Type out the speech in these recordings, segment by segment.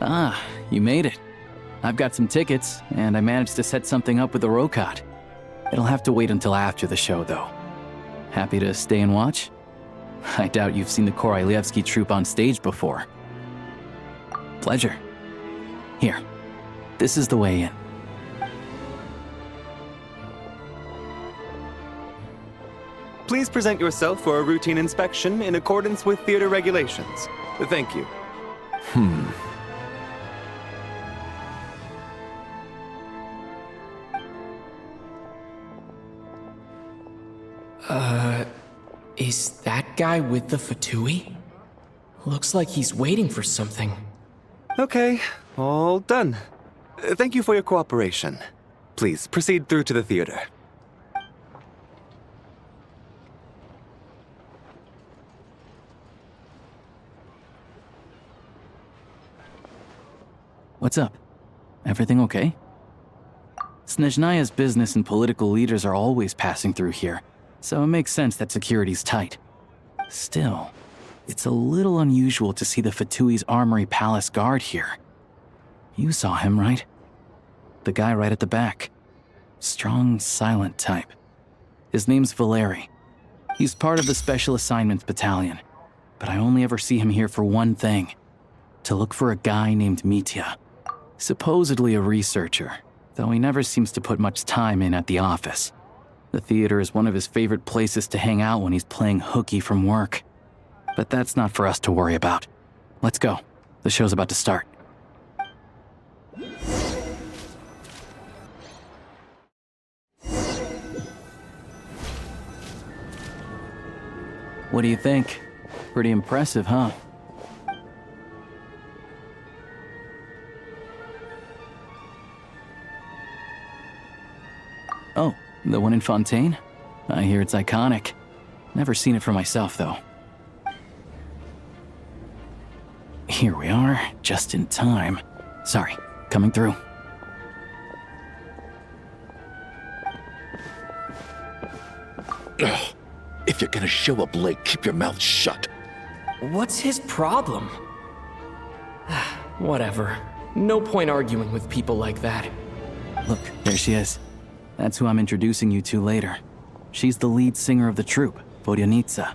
Ah, you made it. I've got some tickets, and I managed to set something up with the Rokot. It'll have to wait until after the show, though. Happy to stay and watch? I doubt you've seen the Korolyevsky troupe on stage before. Pleasure. Here, this is the way in. Please present yourself for a routine inspection in accordance with theater regulations. Thank you. Is that guy with the Fatui? Looks like he's waiting for something. Okay, all done. Thank you for your cooperation. Please proceed through to the theater. What's up? Everything okay? Snezhnaya's business and political leaders are always passing through here, so it makes sense that security's tight. Still, it's a little unusual to see the Fatui's Armory Palace guard here. You saw him, right? The guy right at the back. Strong, silent type. His name's Valeri. He's part of the Special Assignments Battalion, but I only ever see him here for one thing: to look for a guy named Mitya. Supposedly a researcher, though he never seems to put much time in at the office. The theater is one of his favorite places to hang out when he's playing hooky from work. But that's not for us to worry about. Let's go. The show's about to start. What do you think? Pretty impressive, huh? Oh, the one in Fontaine? I hear it's iconic. Never seen it for myself, though. Here we are, just in time. Sorry, coming through. Ugh. If you're gonna show up late, keep your mouth shut. What's his problem? Whatever. No point arguing with people like that. Look, there she is. That's who I'm introducing you to later. She's the lead singer of the troupe, Vodyanitsa.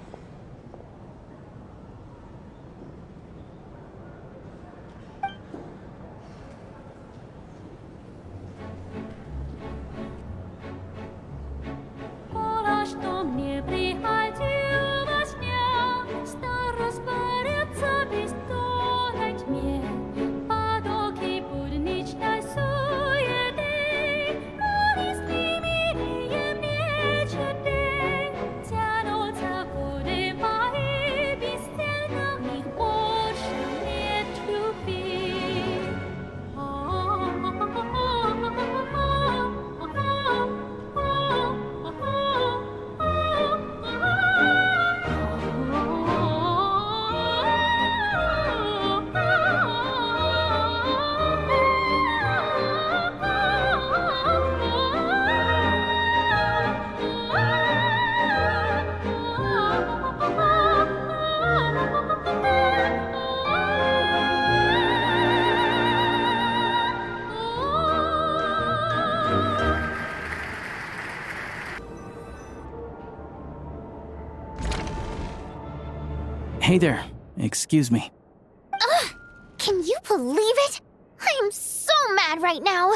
Hey there, excuse me. Can you believe it? I am so mad right now.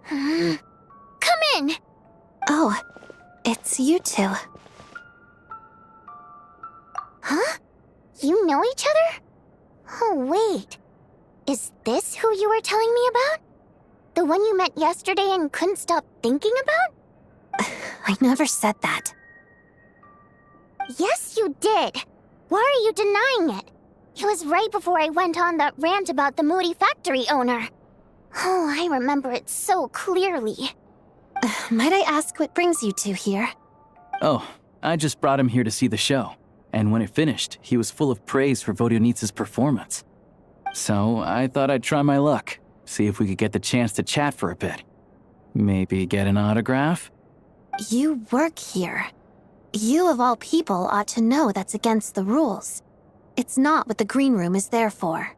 Come in. Oh, it's you two. Huh? You know each other? Oh, wait. Is this who you were telling me about? The one you met yesterday and couldn't stop thinking about? I never said that. Yes, you did. Why are you denying it? It was right before I went on that rant about the moody factory owner. Oh, I remember it so clearly. Might I ask what brings you two here? Oh, I just brought him here to see the show. And when it finished, he was full of praise for Vodyanitsa's performance. So I thought I'd try my luck, see if we could get the chance to chat for a bit. Maybe get an autograph? You work here. You of all people ought to know that's against the rules. It's not what the green room is there for.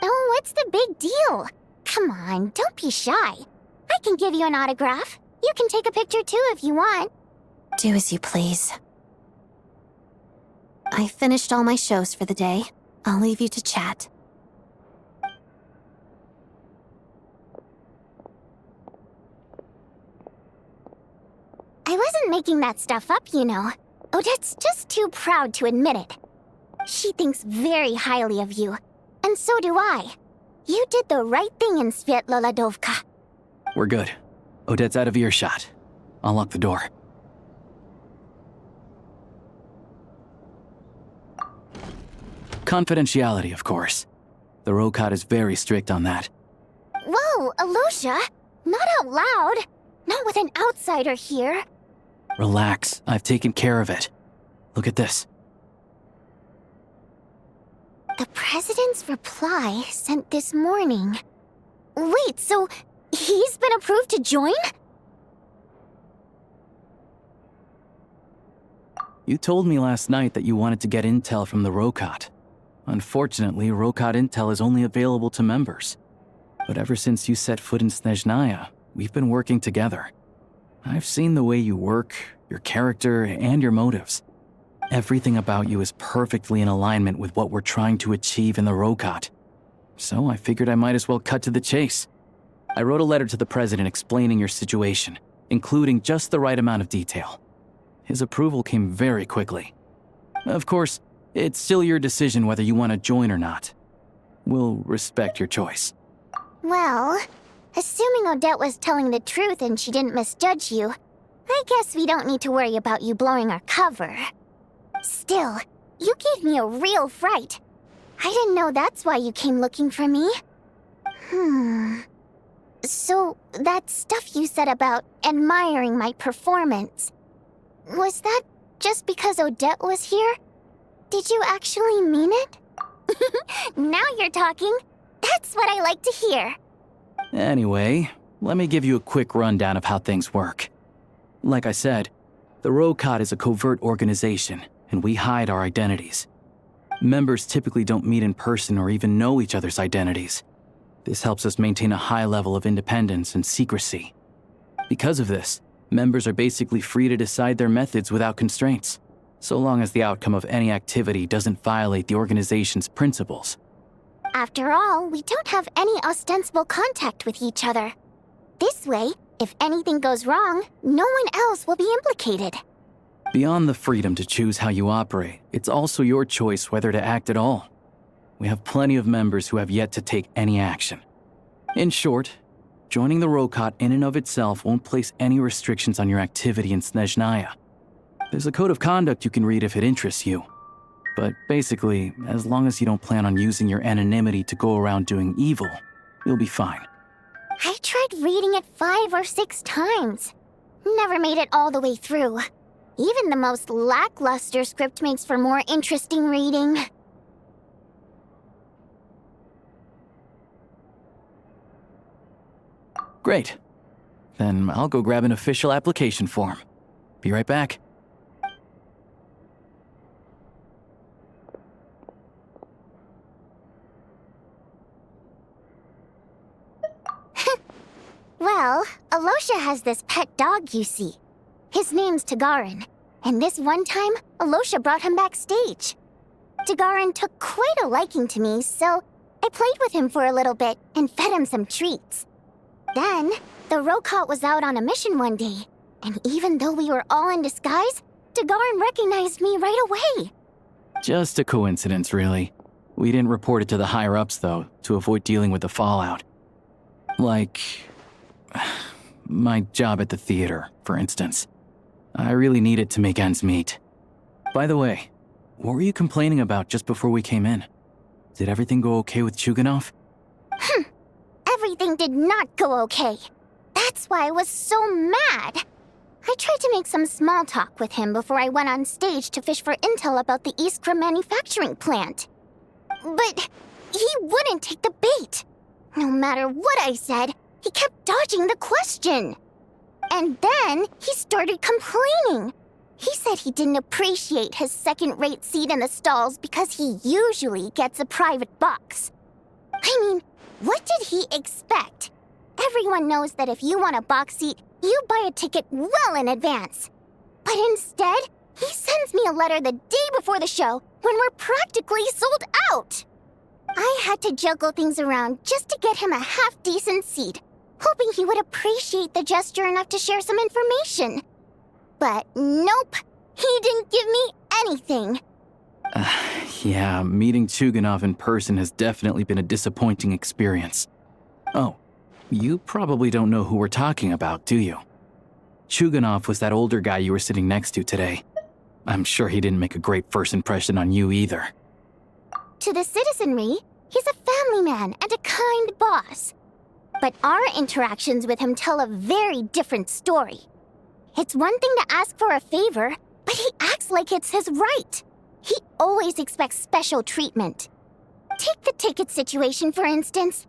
Oh, what's the big deal? Come on, don't be shy. I can give you an autograph. You can take a picture too if you want. Do as you please. I finished all my shows for the day. I'll leave you to chat. I wasn't making that stuff up, you know. Odette's just too proud to admit it. She thinks very highly of you, and so do I. You did the right thing in Svietloladovka. We're good. Odette's out of earshot. I'll lock the door. Confidentiality, of course. The Rokot is very strict on that. Whoa, Alosha! Not out loud! Not with an outsider here! Relax, I've taken care of it. Look at this. The President's reply sent this morning. Wait, so he's been approved to join? You told me last night that you wanted to get intel from the Rokot. Unfortunately, Rokot intel is only available to members. But ever since you set foot in Snezhnaya, we've been working together. I've seen the way you work, your character, and your motives. Everything about you is perfectly in alignment with what we're trying to achieve in the Rokot. So I figured I might as well cut to the chase. I wrote a letter to the President explaining your situation, including just the right amount of detail. His approval came very quickly. Of course, it's still your decision whether you want to join or not. We'll respect your choice. Well, assuming Odette was telling the truth and she didn't misjudge you, I guess we don't need to worry about you blowing our cover. Still, you gave me a real fright. I didn't know that's why you came looking for me. So, that stuff you said about admiring my performance, was that just because Odette was here? Did you actually mean it? Now you're talking. That's what I like to hear. Anyway, let me give you a quick rundown of how things work. Like I said, the Rokot is a covert organization, and we hide our identities. Members typically don't meet in person or even know each other's identities. This helps us maintain a high level of independence and secrecy. Because of this, members are basically free to decide their methods without constraints, so long as the outcome of any activity doesn't violate the organization's principles. After all, we don't have any ostensible contact with each other. This way, if anything goes wrong, no one else will be implicated. Beyond the freedom to choose how you operate, it's also your choice whether to act at all. We have plenty of members who have yet to take any action. In short, joining the Rokot in and of itself won't place any restrictions on your activity in Snezhnaya. There's a code of conduct you can read if it interests you. But basically, as long as you don't plan on using your anonymity to go around doing evil, you'll be fine. I tried reading it 5 or 6 times. Never made it all the way through. Even the most lackluster script makes for more interesting reading. Great. Then I'll go grab an official application form. Be right back. Well, Alosha has this pet dog, you see. His name's Tagarin, and this one time, Alosha brought him backstage. Tagarin took quite a liking to me, so I played with him for a little bit and fed him some treats. Then, the Rokot was out on a mission one day, and even though we were all in disguise, Tagarin recognized me right away. Just a coincidence, really. We didn't report it to the higher-ups, though, to avoid dealing with the fallout. Like my job at the theater, for instance. I really needed to make ends meet. By the way, what were you complaining about just before we came in? Did everything go okay with Chuganov? Everything did not go okay. That's why I was so mad. I tried to make some small talk with him before I went on stage to fish for intel about the Iskra manufacturing plant. But he wouldn't take the bait. No matter what I said, he kept dodging the question. And then he started complaining. He said he didn't appreciate his second-rate seat in the stalls because he usually gets a private box. I mean, what did he expect? Everyone knows that if you want a box seat, you buy a ticket well in advance. But instead, he sends me a letter the day before the show when we're practically sold out. I had to juggle things around just to get him a half-decent seat, hoping he would appreciate the gesture enough to share some information. But nope, he didn't give me anything. Yeah, meeting Chuganov in person has definitely been a disappointing experience. Oh, you probably don't know who we're talking about, do you? Chuganov was that older guy you were sitting next to today. I'm sure he didn't make a great first impression on you either. To the citizenry, he's a family man and a kind boss. But our interactions with him tell a very different story. It's one thing to ask for a favor, but he acts like it's his right. He always expects special treatment. Take the ticket situation, for instance.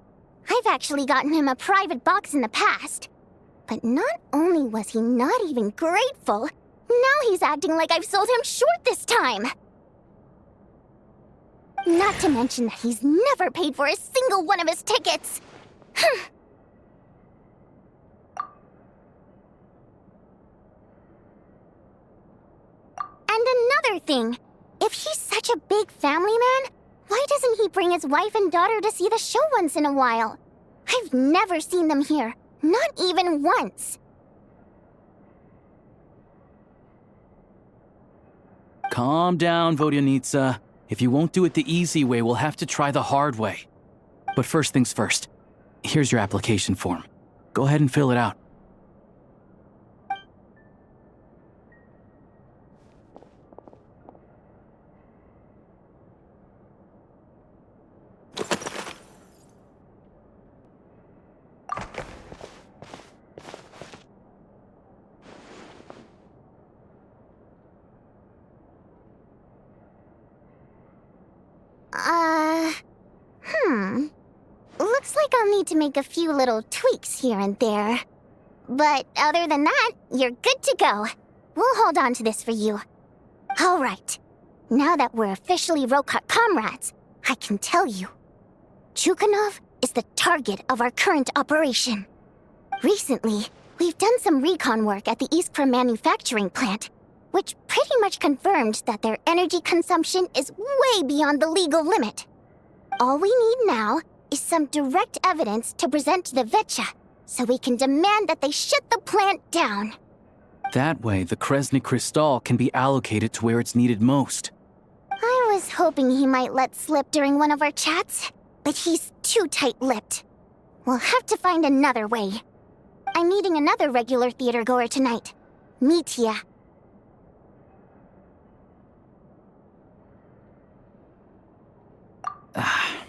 I've actually gotten him a private box in the past. But not only was he not even grateful, now he's acting like I've sold him short this time. Not to mention that he's never paid for a single one of his tickets. And another thing, if he's such a big family man, why doesn't he bring his wife and daughter to see the show once in a while? I've never seen them here, not even once. Calm down, Vodyanitsa. If you won't do it the easy way, we'll have to try the hard way. But first things first. Here's your application form. Go ahead and fill it out. Looks like I'll need to make a few little tweaks here and there. But other than that, you're good to go. We'll hold on to this for you. All right. Now that we're officially Rokot comrades, I can tell you. Chuganov is the target of our current operation. Recently, we've done some recon work at the Iskra manufacturing plant, which pretty much confirmed that their energy consumption is way beyond the legal limit. All we need now is some direct evidence to present to the Vetcha, so we can demand that they shut the plant down. That way, the Kresny Crystal can be allocated to where it's needed most. I was hoping he might let slip during one of our chats, but he's too tight-lipped. We'll have to find another way. I'm meeting another regular theater goer tonight, Mitya.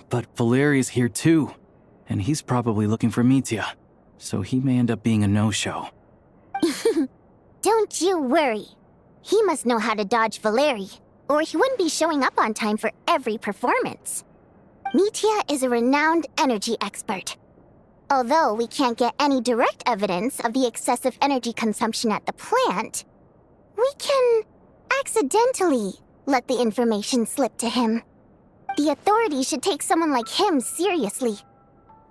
But Valeri's here too, and he's probably looking for Mitya, so he may end up being a no-show. Don't you worry. He must know how to dodge Valeri, or he wouldn't be showing up on time for every performance. Mitya is a renowned energy expert. Although we can't get any direct evidence of the excessive energy consumption at the plant, we can accidentally let the information slip to him. The authorities should take someone like him seriously.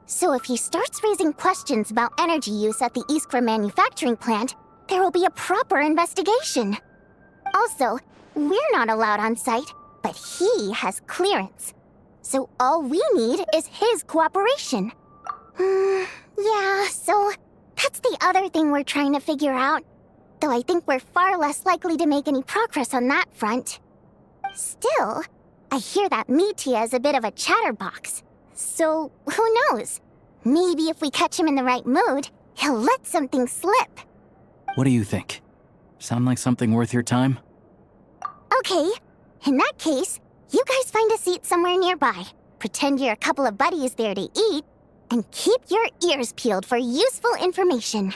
So if he starts raising questions about energy use at the Iskra manufacturing plant, there will be a proper investigation. Also, we're not allowed on site, but he has clearance. So all we need is his cooperation. Yeah, so that's the other thing we're trying to figure out. Though I think we're far less likely to make any progress on that front. Still, I hear that Mitya is a bit of a chatterbox. So, who knows? Maybe if we catch him in the right mood, he'll let something slip. What do you think? Sound like something worth your time? Okay, in that case, you guys find a seat somewhere nearby, pretend you're a couple of buddies there to eat, and keep your ears peeled for useful information.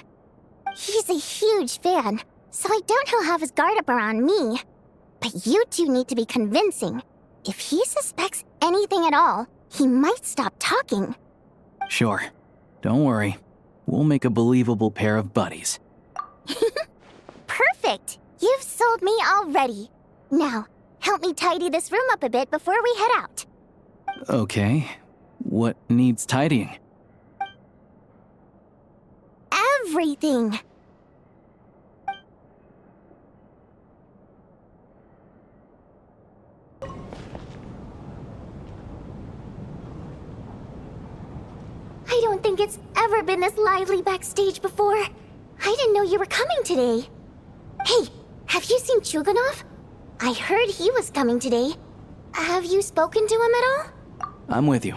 He's a huge fan, so I doubt he'll have his guard up around me. But you two need to be convincing. If he suspects anything at all, he might stop talking. Sure. Don't worry. We'll make a believable pair of buddies. Perfect! You've sold me already. Now, help me tidy this room up a bit before we head out. Okay. What needs tidying? Everything! I don't think it's ever been this lively backstage before. I didn't know you were coming today. Hey, have you seen Chuganov? I heard he was coming today. Have you spoken to him at all? I'm with you.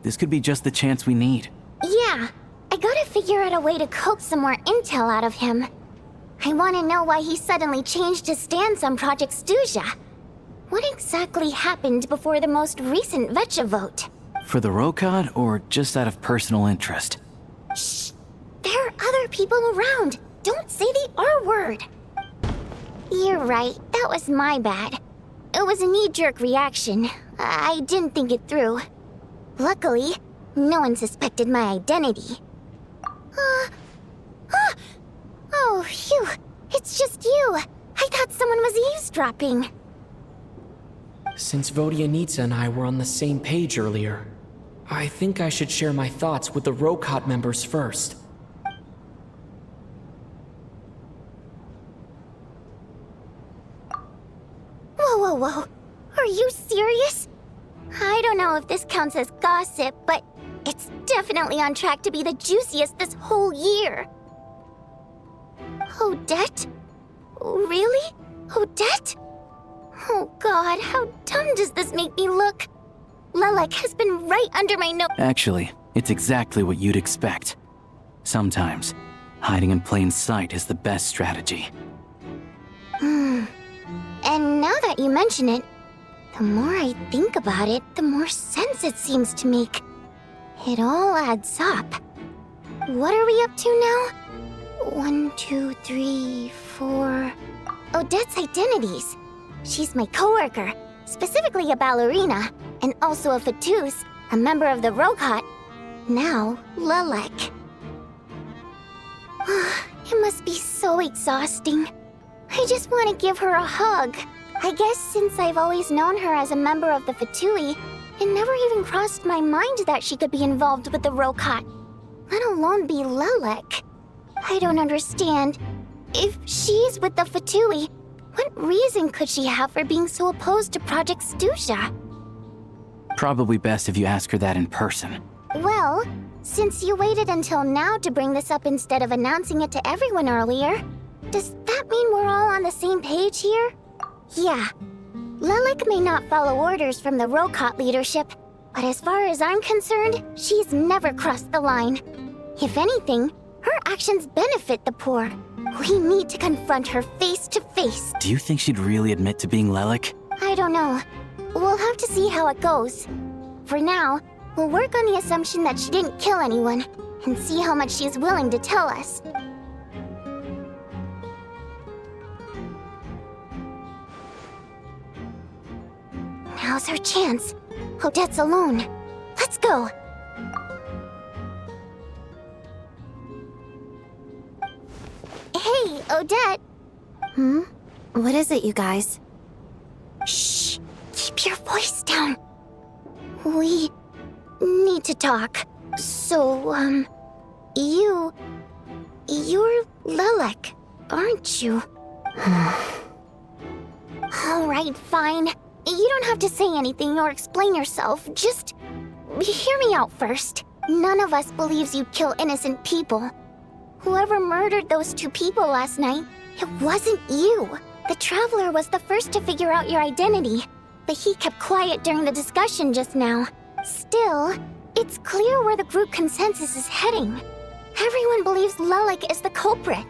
This could be just the chance we need. Yeah, I gotta figure out a way to coax some more intel out of him. I wanna know why he suddenly changed his stance on Project Stuja. What exactly happened before the most recent Vetcha vote? For the Rokad, or just out of personal interest? Shh! There are other people around. Don't say the R word. You're right, that was my bad. It was a knee-jerk reaction. I didn't think it through. Luckily, no one suspected my identity. Oh, phew. It's just you. I thought someone was eavesdropping. Since Vodyanitsa and I were on the same page earlier, I think I should share my thoughts with the Rokot members first. Whoa. Are you serious? I don't know if this counts as gossip, but it's definitely on track to be the juiciest this whole year. Odette? Really? Odette? Oh god, how dumb does this make me look? Lelek has been right under my nose. Actually, it's exactly what you'd expect. Sometimes, hiding in plain sight is the best strategy. And now that you mention it, the more I think about it, the more sense it seems to make. It all adds up. What are we up to now? 1, 2, 3, 4... Odette's identities. She's my coworker, specifically a ballerina, and also a Fatus, a member of the Rokot. Now, Lelek. It must be so exhausting. I just want to give her a hug. I guess since I've always known her as a member of the Fatui, it never even crossed my mind that she could be involved with the Rokot, let alone be Lelek. I don't understand. If she's with the Fatui, what reason could she have for being so opposed to Project Stuja? Probably best if you ask her that in person. Well, since you waited until now to bring this up instead of announcing it to everyone earlier, does that mean we're all on the same page here? Yeah. Lelek may not follow orders from the Rokot leadership, but as far as I'm concerned, she's never crossed the line. If anything, her actions benefit the poor. We need to confront her face to face. Do you think she'd really admit to being Lelek? I don't know. We'll have to see how it goes. For now, we'll work on the assumption that she didn't kill anyone, and see how much she's willing to tell us. Now's her chance. Odette's alone. Let's go. Hey, Odette. What is it, you guys? Shh. Keep your voice down. We need to talk. So, you're Lelek, aren't you? Alright, fine. You don't have to say anything or explain yourself. Just hear me out first. None of us believes you'd kill innocent people. Whoever murdered those 2 people last night, it wasn't you. The Traveler was the first to figure out your identity, but he kept quiet during the discussion just now. Still, it's clear where the group consensus is heading. Everyone believes Lelek is the culprit.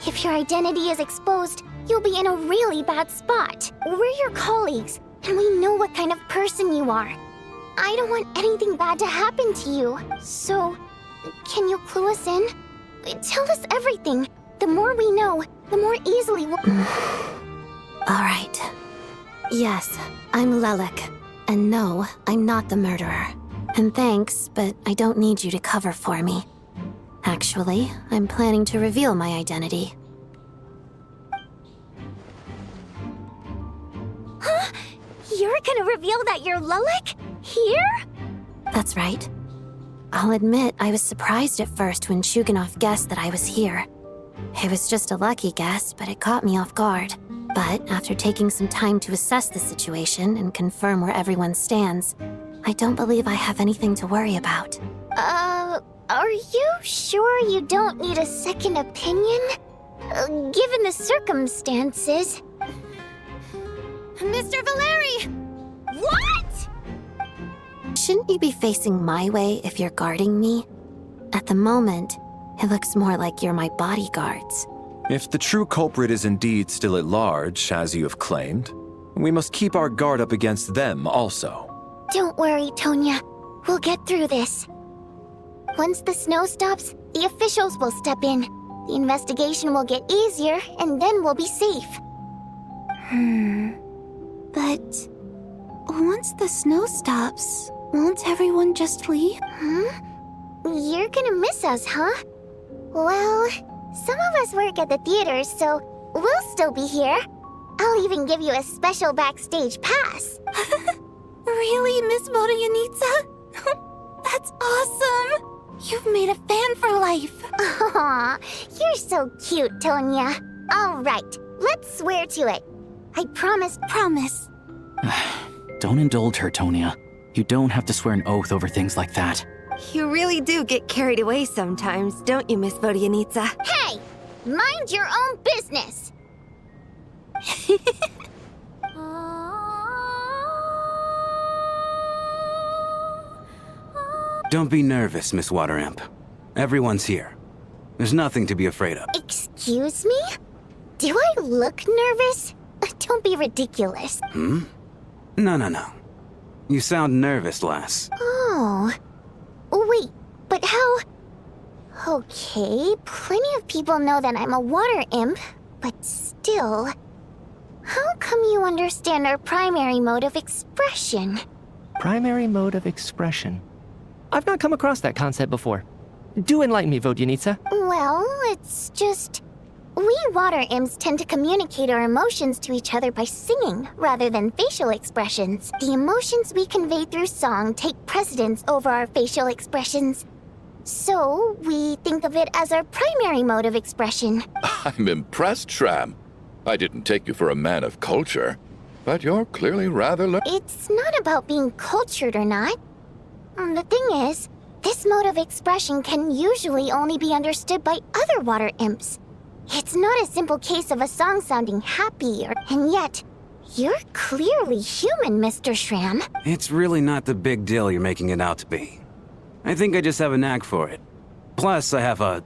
If your identity is exposed, you'll be in a really bad spot. We're your colleagues, and we know what kind of person you are. I don't want anything bad to happen to you. So, can you clue us in? Tell us everything. The more we know, the more easily we'll... Alright. Yes, I'm Lelek. And no, I'm not the murderer. And thanks, but I don't need you to cover for me. Actually, I'm planning to reveal my identity. Huh? You're gonna reveal that you're Lelek? Here? That's right. I'll admit I was surprised at first when Shuganov guessed that I was here. It was just a lucky guess, but it caught me off guard. But after taking some time to assess the situation and confirm where everyone stands, I don't believe I have anything to worry about. Are you sure you don't need a second opinion? Given the circumstances. Mr. Valeri! What? Shouldn't you be facing my way if you're guarding me? At the moment, it looks more like you're my bodyguards. If the true culprit is indeed still at large, as you have claimed, we must keep our guard up against them also. Don't worry, Tonya. We'll get through this. Once the snow stops, the officials will step in. The investigation will get easier, and then we'll be safe. But once the snow stops, won't everyone just leave? You're gonna miss us, huh? Well, some of us work at the theaters, so we'll still be here. I'll even give you a special backstage pass. Really, Miss Vodyanitsa? That's awesome! You've made a fan for life. Aw, you're so cute, Tonya. All right, let's swear to it. I promise. Promise. Don't indulge her, Tonya. You don't have to swear an oath over things like that. You really do get carried away sometimes, don't you, Miss Vodyanitsa? Hey, mind your own business. Don't be nervous, Miss Water Imp. Everyone's here. There's nothing to be afraid of. Excuse me? Do I look nervous? Don't be ridiculous. No. You sound nervous, lass. Oh. Wait, but how... Okay, plenty of people know that I'm a water imp, but still... How come you understand our primary mode of expression? Primary mode of expression. I've not come across that concept before. Do enlighten me, Vodyanitsa. Well, it's just... We water imps tend to communicate our emotions to each other by singing, rather than facial expressions. The emotions we convey through song take precedence over our facial expressions. So, we think of it as our primary mode of expression. I'm impressed, Shram. I didn't take you for a man of culture, but you're clearly rather It's not about being cultured or not. The thing is, this mode of expression can usually only be understood by other water imps. It's not a simple case of a song sounding happy, and yet, you're clearly human, Mr. Shram. It's really not the big deal you're making it out to be. I think I just have a knack for it. Plus, I have a...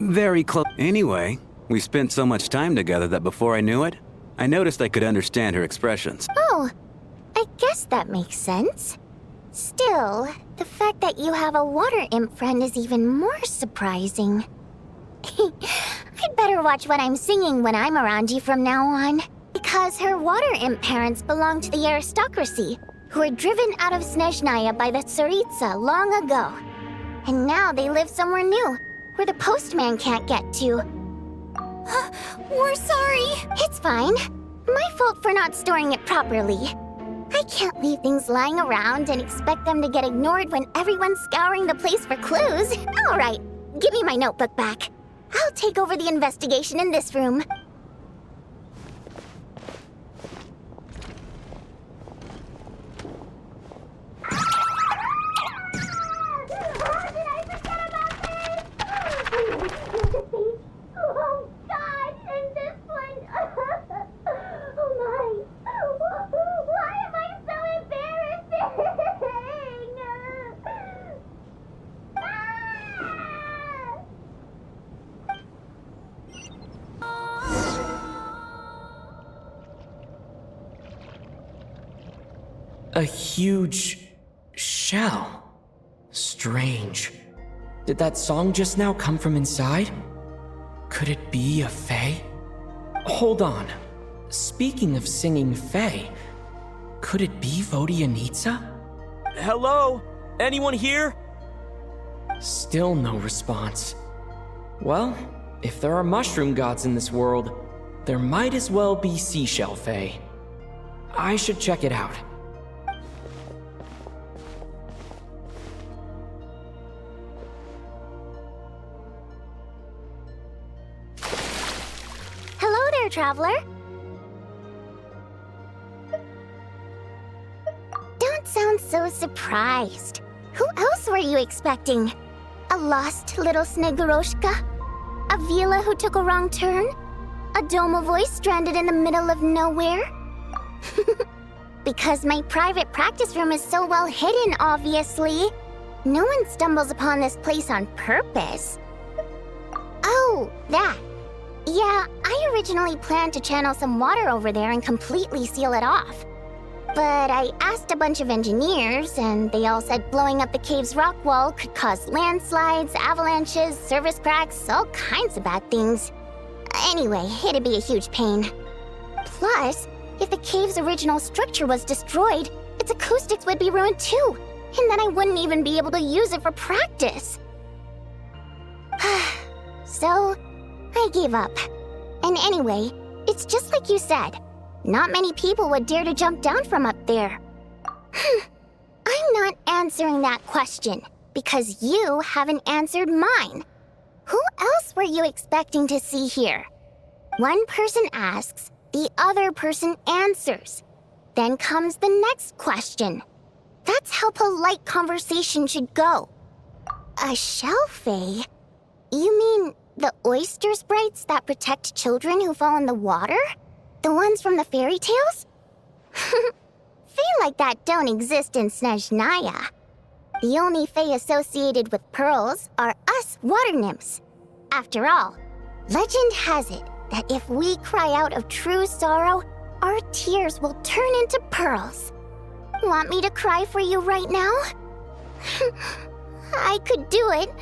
very close... Anyway, we spent so much time together that before I knew it, I noticed I could understand her expressions. Oh, I guess that makes sense. Still, the fact that you have a water imp friend is even more surprising. I'd better watch what I'm singing when I'm around you from now on. Because her water imp parents belong to the aristocracy, who were driven out of Snezhnaya by the Tsaritsa long ago. And now they live somewhere new, where the postman can't get to. We're sorry. It's fine. My fault for not storing it properly. I can't leave things lying around and expect them to get ignored when everyone's scouring the place for clues. All right, give me my notebook back. I'll take over the investigation in this room. A huge shell. Strange. Did that song just now come from inside? Could it be a fae? Hold on. Speaking of singing fae, could it be Vodyanitsa? Hello? Anyone here? Still no response. Well, if there are mushroom gods in this world, there might as well be seashell fae. I should check it out. traveler. Don't sound so surprised. Who else were you expecting? A lost little Snegoroshka? A Vila who took a wrong turn? A Domovoy stranded in the middle of nowhere? Because my private practice room is so well hidden, obviously. No one stumbles upon this place on purpose. Oh, that. Yeah, I originally planned to channel some water over there and completely seal it off. But I asked a bunch of engineers, and they all said blowing up the cave's rock wall could cause landslides, avalanches, surface cracks, all kinds of bad things. Anyway, it'd be a huge pain. Plus, if the cave's original structure was destroyed, its acoustics would be ruined too, and then I wouldn't even be able to use it for practice. So, I gave up. And anyway, it's just like you said. Not many people would dare to jump down from up there. I'm not answering that question, because you haven't answered mine. Who else were you expecting to see here? One person asks, the other person answers. Then comes the next question. That's how polite conversation should go. A shell fae? You mean the oyster sprites that protect children who fall in the water? The ones from the fairy tales? Fae like that don't exist in Snezhnaya. The only fae associated with pearls are us water nymphs. After all, legend has it that if we cry out of true sorrow, our tears will turn into pearls. Want me to cry for you right now? I could do it.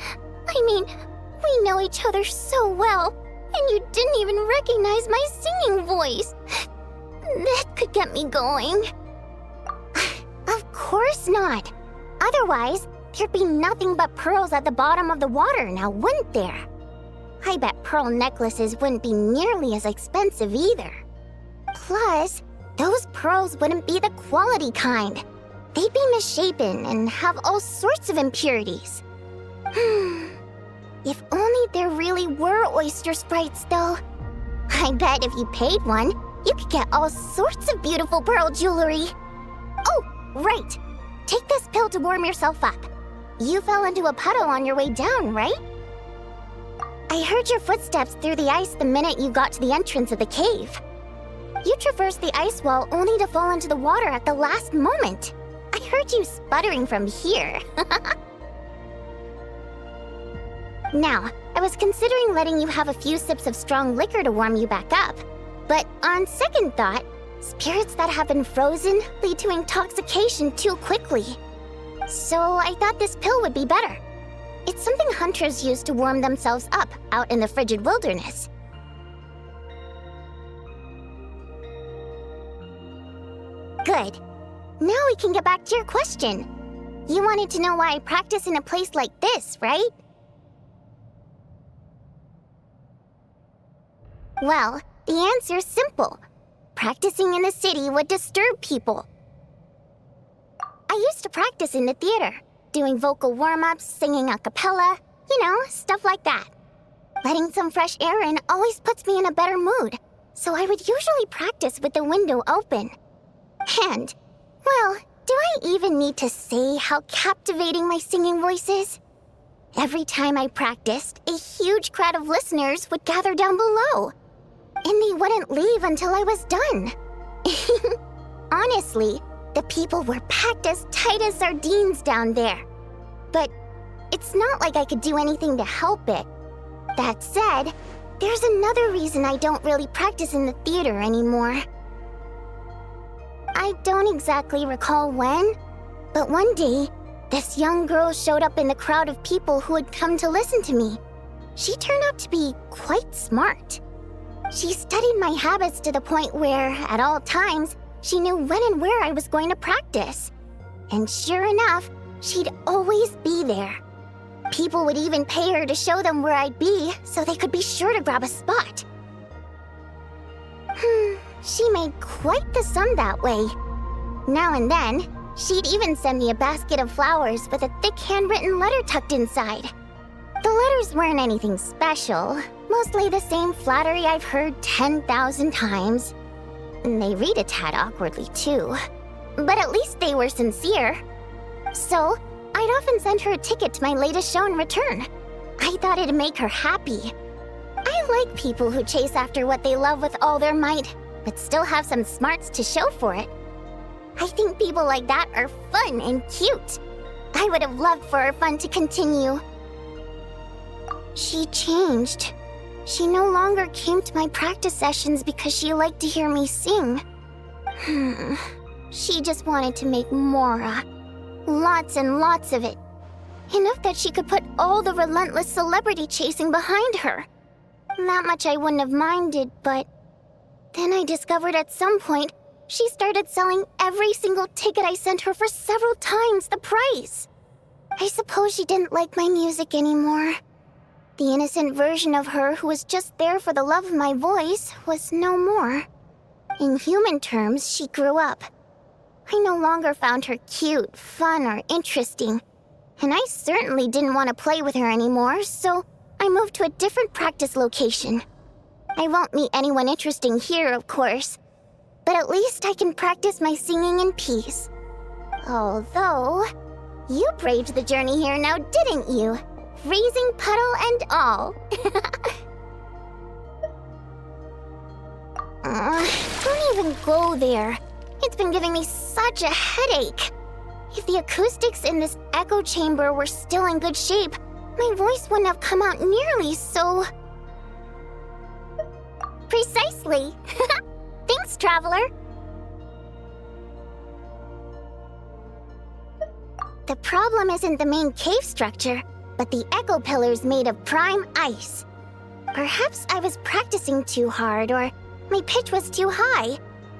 I mean, we know each other so well. And you didn't even recognize my singing voice. That could get me going. Of course not. Otherwise, there'd be nothing but pearls at the bottom of the water now, wouldn't there? I bet pearl necklaces wouldn't be nearly as expensive either. Plus, those pearls wouldn't be the quality kind. They'd be misshapen and have all sorts of impurities. If only there really were oyster sprites, though. I bet if you paid one, you could get all sorts of beautiful pearl jewelry. Oh, right. Take this pill to warm yourself up. You fell into a puddle on your way down, right? I heard your footsteps through the ice the minute you got to the entrance of the cave. You traversed the ice wall only to fall into the water at the last moment. I heard you sputtering from here. Now, I was considering letting you have a few sips of strong liquor to warm you back up. But on second thought, spirits that have been frozen lead to intoxication too quickly. So I thought this pill would be better. It's something hunters use to warm themselves up out in the frigid wilderness. Good. Now we can get back to your question. You wanted to know why I practice in a place like this, right? Well, the answer's simple. Practicing in the city would disturb people. I used to practice in the theater, doing vocal warm-ups, singing a cappella, stuff like that. Letting some fresh air in always puts me in a better mood, so I would usually practice with the window open. And, well, do I even need to say how captivating my singing voice is? Every time I practiced, a huge crowd of listeners would gather down below. And they wouldn't leave until I was done. Honestly, the people were packed as tight as sardines down there. But it's not like I could do anything to help it. That said, there's another reason I don't really practice in the theater anymore. I don't exactly recall when, but one day, this young girl showed up in the crowd of people who had come to listen to me. She turned out to be quite smart. She studied my habits to the point where, at all times, she knew when and where I was going to practice. And sure enough, she'd always be there. People would even pay her to show them where I'd be so they could be sure to grab a spot. She made quite the sum that way. Now and then, she'd even send me a basket of flowers with a thick handwritten letter tucked inside. The letters weren't anything special, Mostly the same flattery I've heard 10,000 times. And they read a tad awkwardly, too. But at least they were sincere. So, I'd often send her a ticket to my latest show in return. I thought it'd make her happy. I like people who chase after what they love with all their might, but still have some smarts to show for it. I think people like that are fun and cute. I would have loved for our fun to continue. She changed. She no longer came to my practice sessions because she liked to hear me sing. She just wanted to make Mora. Lots and lots of it. Enough that she could put all the relentless celebrity chasing behind her. That much I wouldn't have minded, but... Then I discovered at some point, she started selling every single ticket I sent her for several times the price. I suppose she didn't like my music anymore. The innocent version of her who was just there for the love of my voice was no more. In human terms, she grew up. I no longer found her cute, fun, or interesting. And I certainly didn't want to play with her anymore, so I moved to a different practice location. I won't meet anyone interesting here, of course. But at least I can practice my singing in peace. Although, you braved the journey here now, didn't you? Freezing puddle and all. Don't even go there. It's been giving me such a headache. If the acoustics in this echo chamber were still in good shape, my voice wouldn't have come out nearly so... Precisely. Thanks, Traveler. The problem isn't the main cave structure, but the echo pillars made of prime ice. Perhaps I was practicing too hard, or my pitch was too high.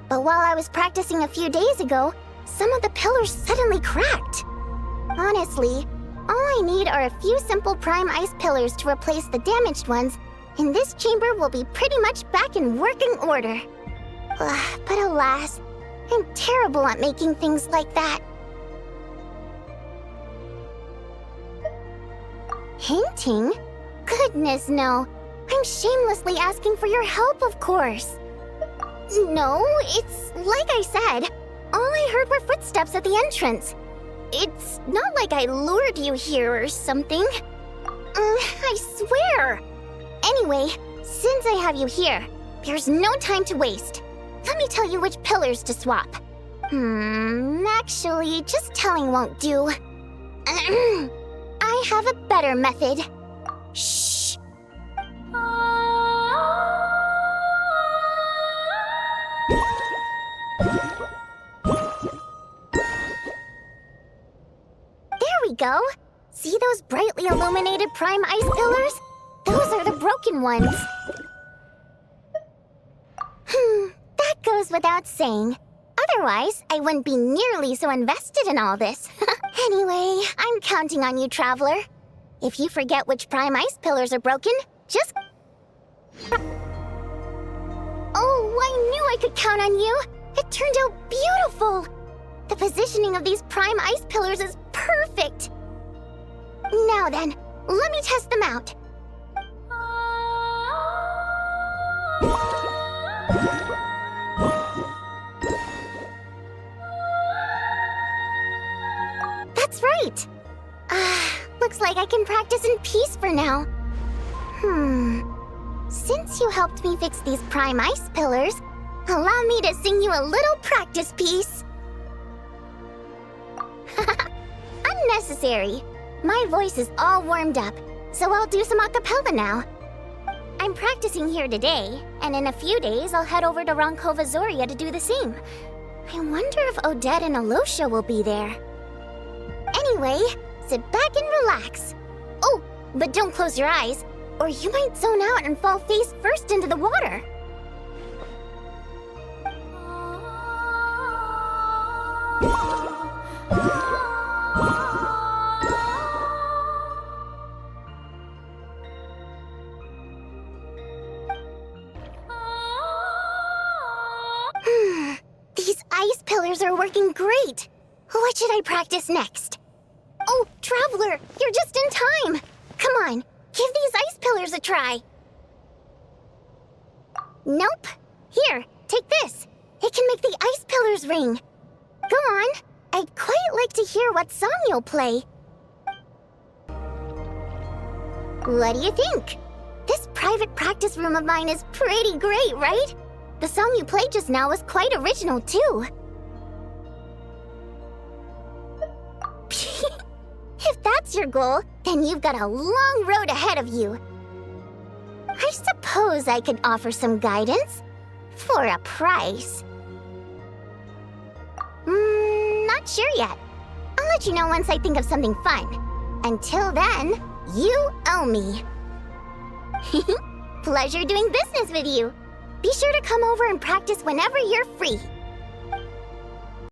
But while I was practicing a few days ago, some of the pillars suddenly cracked. Honestly, all I need are a few simple prime ice pillars to replace the damaged ones, and this chamber will be pretty much back in working order. But alas, I'm terrible at making things like that. Hinting? Goodness, no. I'm shamelessly asking for your help, of course. No, it's like I said. All I heard were footsteps at the entrance. It's not like I lured you here or something. I swear. Anyway, since I have you here, there's no time to waste. Let me tell you which pillars to swap. Actually, just telling won't do. I have a better method. Shh. There we go. See those brightly illuminated prime ice pillars? Those are the broken ones. That goes without saying. Otherwise, I wouldn't be nearly so invested in all this. Anyway, I'm counting on you, Traveler. If you forget which prime ice pillars are broken, just... Oh, I knew I could count on you. It turned out beautiful. The positioning of these prime ice pillars is perfect. Now then, let me test them out. That's right. Looks like I can practice in peace for now. Since you helped me fix these prime ice pillars, allow me to sing you a little practice piece. Unnecessary. My voice is all warmed up, so I'll do some a cappella now. I'm practicing here today, and in a few days I'll head over to Ronkova Zoria to do the same. I wonder if Odette and Eula will be there. Anyway, sit back and relax. Oh, but don't close your eyes, or you might zone out and fall face first into the water. These ice pillars are working great. What should I practice next? Oh, Traveler, you're just in time. Come on, give these ice pillars a try. Nope. Here, take this. It can make the ice pillars ring. Go on. I'd quite like to hear what song you'll play. What do you think? This private practice room of mine is pretty great, right? The song you played just now was quite original, too. If that's your goal, then you've got a long road ahead of you. I suppose I could offer some guidance for a price. Not sure yet. I'll let you know once I think of something fun. Until then, you owe me. Pleasure doing business with you. Be sure to come over and practice whenever you're free.